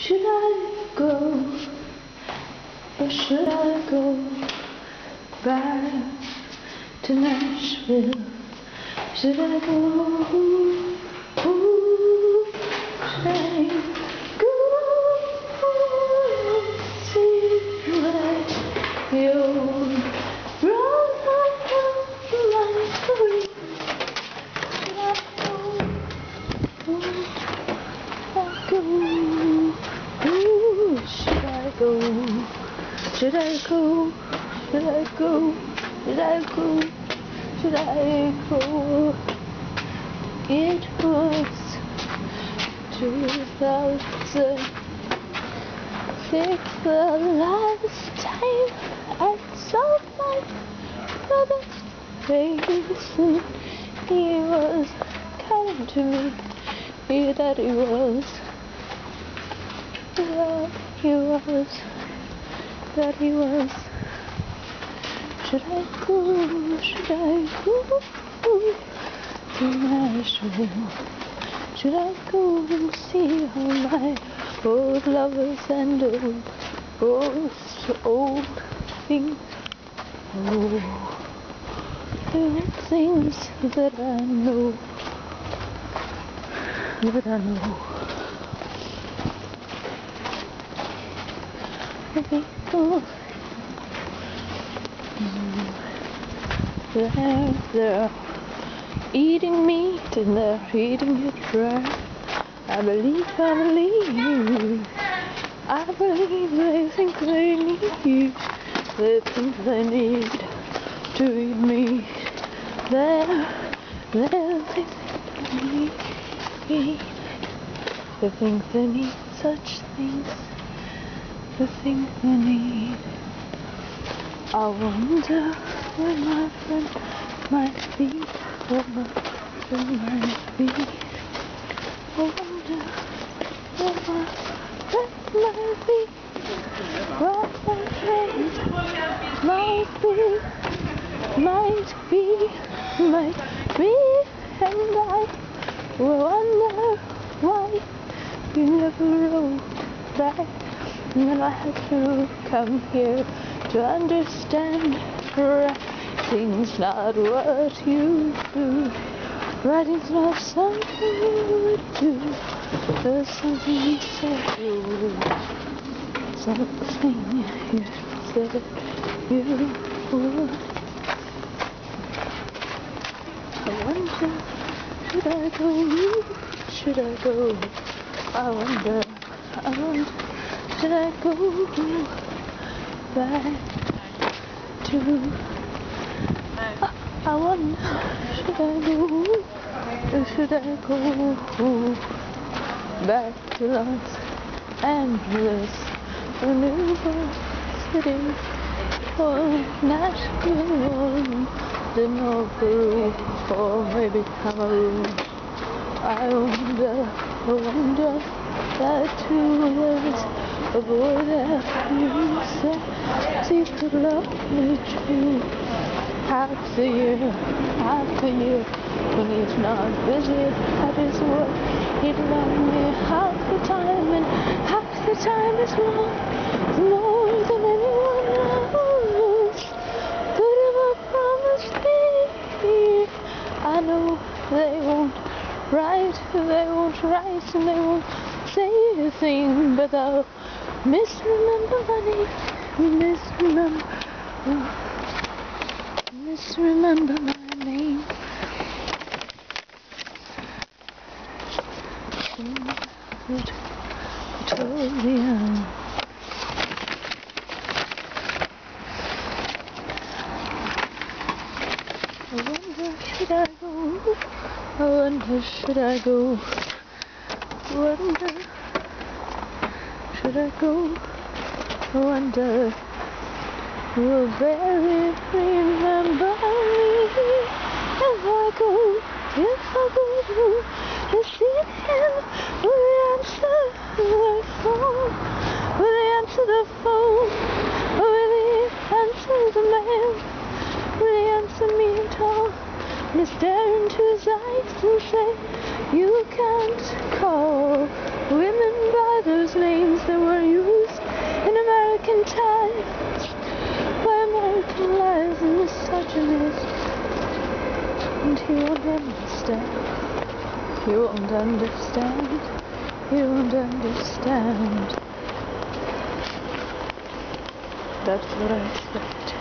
Should I go, or should I go back to Nashville? Should I go, should I go see the old road my story? Should I go, should I go? Should I go? Should I go? Should I go? Should I go? It was 2006, the last time I saw my brother's face, and he was kind to me. That he was. That he was. Should I go? Should I go to Nashville? Should I go and see all my old lovers and old things? Oh, old things that I know. But I know the people they're eating meat and they're eating it dry. I believe they think they need to eat meat. They think they need such things. They think they need. I wonder where my friend might be. Where my friend might be. I wonder where my friend might be. Where my friend might be. And I wonder why you never wrote back. And then I had to come here to understand writing's not what you do. Writing's not something you would do. There's something you said you would. Something you said you would. I wonder, should I go? Should I go? I wonder, should I go back to, I wonder, should I go, or should I go back to Los Angeles, or New York City, or Nashville, or Peru, or maybe Cameroon? I wonder that two words of what you said, you could love me true. Half the year, when he's not busy at his work, he'd love me half the time, and half the time is more than anyone else could ever promise me. I know they won't write, and they won't say a thing, but they'll misremember my name, misremember my name. Victoria. I wonder, should I go? I wonder, should I go? Wonder, should I go? I wonder, will Barry remember me if I go to see him? Will he answer the phone? Will he answer the phone? Or will he answer the mail? Will he answer me at all? And stare into his eyes and say, you can't call women by those names. and he won't understand. He won't understand. He won't understand. That's what I said.